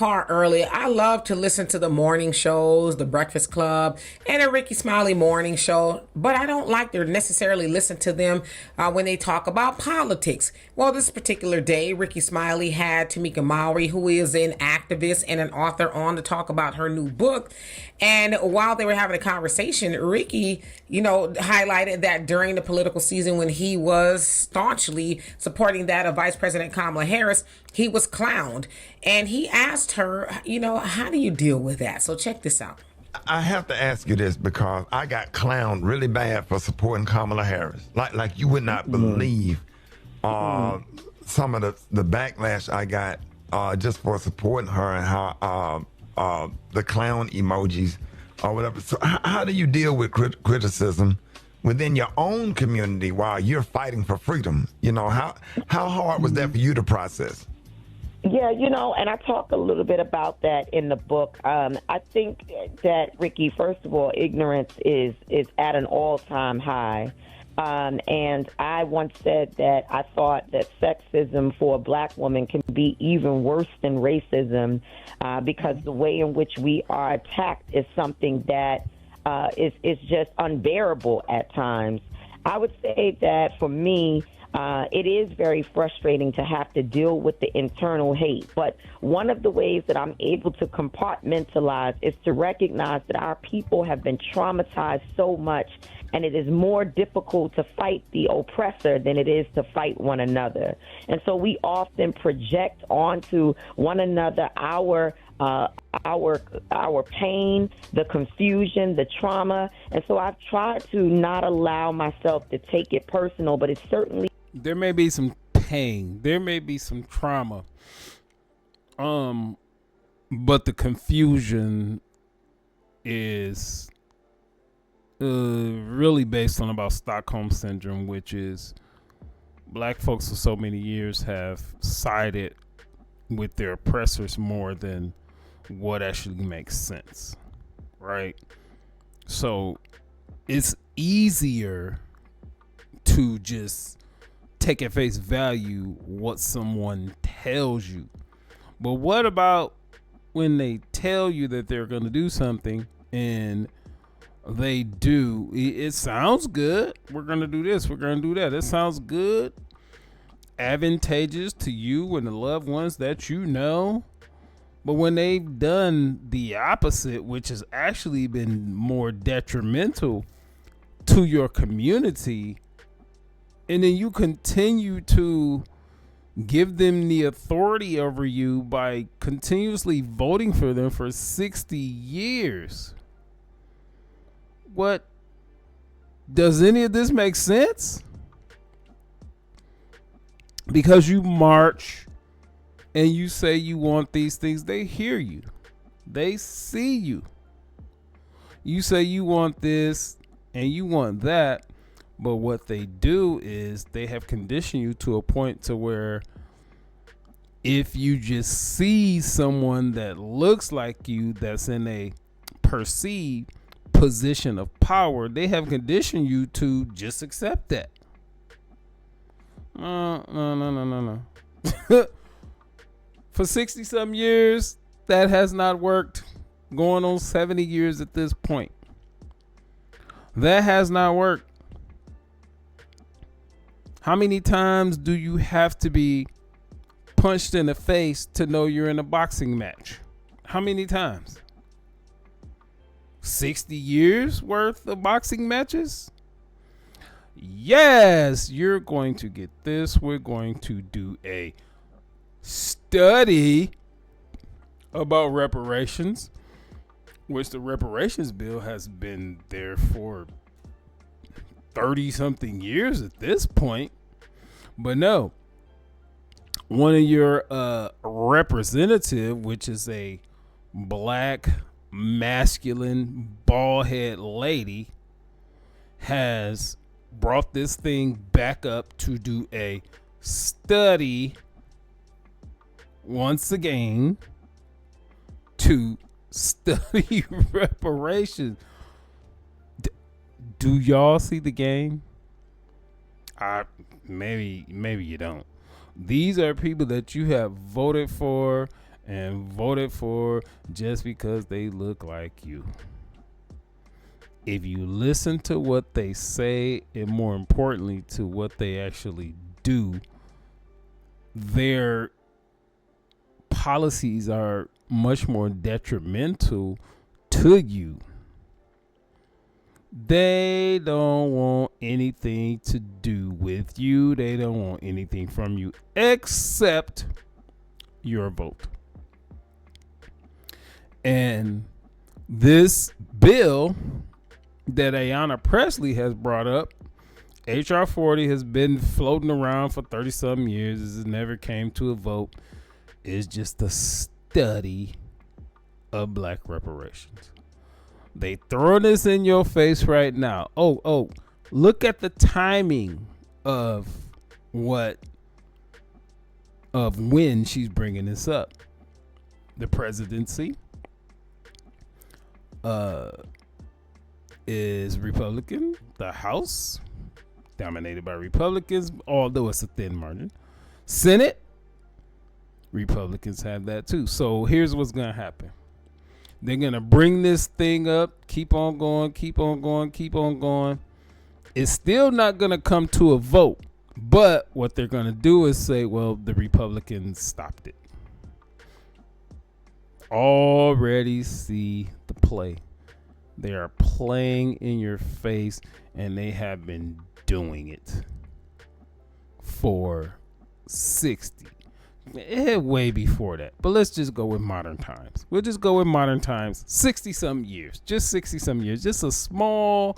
car early, I love to listen to the morning shows, the Breakfast Club, and a Rickey Smiley morning show, but I don't like to necessarily listen to them when they talk about politics. Well, this particular day, Rickey Smiley had Tamika Mallory, who is an activist and an author, on to talk about her new book. And while they were having a conversation, Rickey, highlighted that during the political season when he was staunchly supporting that of Vice President Kamala Harris, he was clowned. And he asked her, how do you deal with that? So check this out. I have to ask you this because I got clowned really bad for supporting Kamala Harris. Like you would not believe some of the backlash I got just for supporting her, and how the clown emojis or whatever. So how do you deal with criticism within your own community while you're fighting for freedom? How hard was that for you to process? Yeah, and I talk a little bit about that in the book. I think that, Rickey, first of all, ignorance is at an all-time high. And I once said that I thought that sexism for a black woman can be even worse than racism because the way in which we are attacked is something that is just unbearable at times. I would say that for me, it is very frustrating to have to deal with the internal hate. But one of the ways that I'm able to compartmentalize is to recognize that our people have been traumatized so much, and it is more difficult to fight the oppressor than it is to fight one another. And so we often project onto one another our pain, the confusion, the trauma. And so I've tried to not allow myself to take it personal, but it's certainly... There may be some pain. There may be some trauma. But the confusion is really based on about Stockholm Syndrome, which is black folks for so many years have sided with their oppressors more than what actually makes sense, right? So it's easier to just take at face value what someone tells you. But what about when they tell you that they're going to do something and they do? It sounds good. We're going to do this. We're going to do that. It sounds good, advantageous to you and the loved ones that you know. But when they've done the opposite, which has actually been more detrimental to your community, and then you continue to give them the authority over you by continuously voting for them for 60 years. What? Does any of this make sense? Because you march and you say you want these things, they hear you. They see you. You say you want this and you want that. But what they do is they have conditioned you to a point to where if you just see someone that looks like you, that's in a perceived position of power, they have conditioned you to just accept that. No. For 60-some years, that has not worked. Going on 70 years at this point. That has not worked. How many times do you have to be punched in the face to know you're in a boxing match? How many times? 60 years worth of boxing matches? Yes, you're going to get this. We're going to do a study about reparations, which the reparations bill has been there for 30-something years at this point. But no, one of your representative, which is a black, masculine, bald head lady, has brought this thing back up to do a study once again to study reparations. Do y'all see the game? Maybe you don't. These are people that you have voted for and voted for just because they look like you. If you listen to what they say, and more importantly to what they actually do, their policies are much more detrimental to you. They don't want anything to do with you. They don't want anything from you except your vote. And this bill that Ayanna Pressley has brought up, HR 40, has been floating around for 30-something years. It never came to a vote. It's just a study of black reparations. They throwing this in your face right now. Oh, look at the timing of when she's bringing this up. The presidency is Republican. The House, dominated by Republicans, although it's a thin margin. Senate, Republicans have that too. So here's what's going to happen. They're going to bring this thing up, keep on going. It's still not going to come to a vote. But what they're going to do is say, well, the Republicans stopped it. Already see the play. They are playing in your face, and they have been doing it for 60. Way before that. But let's just go with modern times. We'll just go with modern times. 60-some years. Just 60-some years. Just a small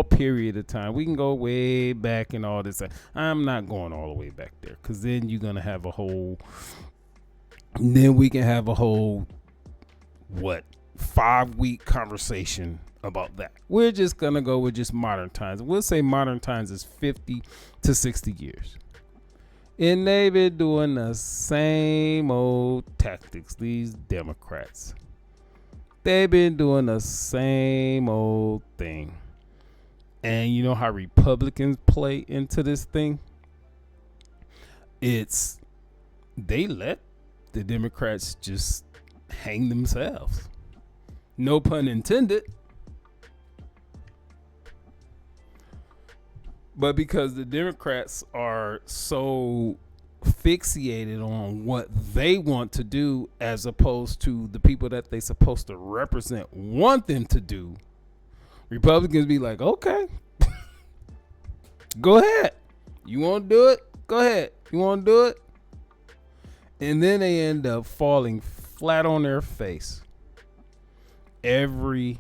period of time. We can go way back and all this. I'm not going all the way back there, because then you're going to have a whole... Then we can have a whole, 5-week conversation about that. We're just going to go with just modern times. We'll say modern times is 50 to 60 years. And they've been doing the same old tactics, these Democrats. They've been doing the same old thing. And you know how Republicans play into this thing? They let the Democrats just hang themselves. No pun intended. But because the Democrats are so fixated on what they want to do as opposed to the people that they supposed to represent want them to do, Republicans be like, okay, go ahead. You want to do it? Go ahead. You want to do it? And then they end up falling flat on their face every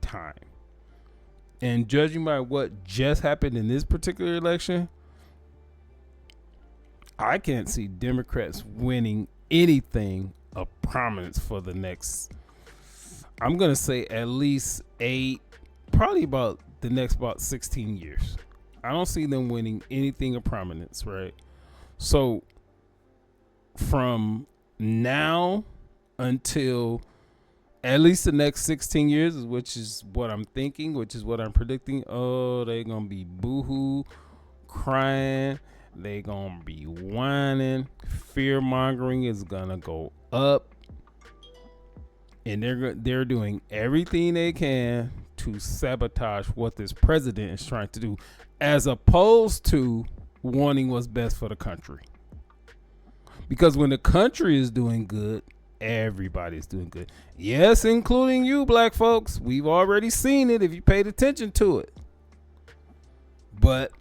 time. And judging by what just happened in this particular election, I can't see Democrats winning anything of prominence for the next, I'm going to say at least 8, probably about the next about 16 years. I don't see them winning anything of prominence, right? So from now until at least the next 16 years, which is what I'm thinking, which is what I'm predicting. Oh, they're going to be boohoo, crying. They're going to be whining. Fear-mongering is going to go up. And they're doing everything they can to sabotage what this president is trying to do, as opposed to wanting what's best for the country. Because when the country is doing good, everybody's doing good. Yes, including you, black folks. We've already seen it if you paid attention to it. But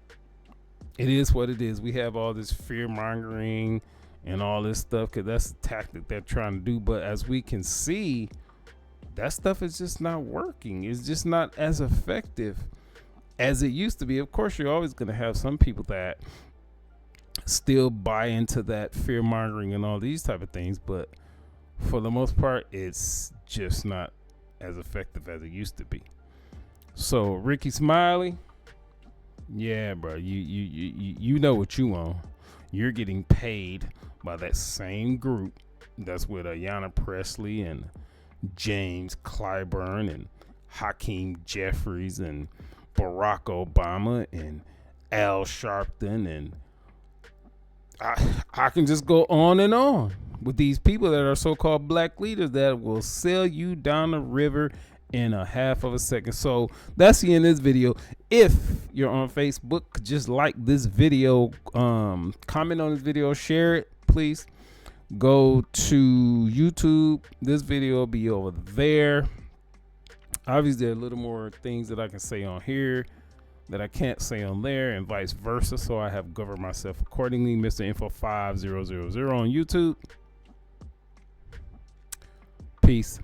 it is what it is. We have all this fear mongering and all this stuff because that's the tactic they're trying to do. But as we can see, that stuff is just not working. It's just not as effective as it used to be. Of course, you're always going to have some people that still buy into that fear mongering and all these type of things, but for the most part, it's just not as effective as it used to be. So Rickey Smiley, yeah, bro, you know what you want. You're getting paid by that same group that's with Ayanna Pressley and James Clyburn and Hakeem Jeffries and Barack Obama and Al Sharpton, and I can just go on and on. with these people that are so-called black leaders that will sell you down the river in a half of a second. So that's the end of this video. If you're on Facebook, just like this video, comment on this video, share it, please. Go to YouTube. This video will be over there. Obviously, there are a little more things that I can say on here that I can't say on there, and vice versa. So I have governed myself accordingly. Mr. Info 5000 on YouTube. Peace.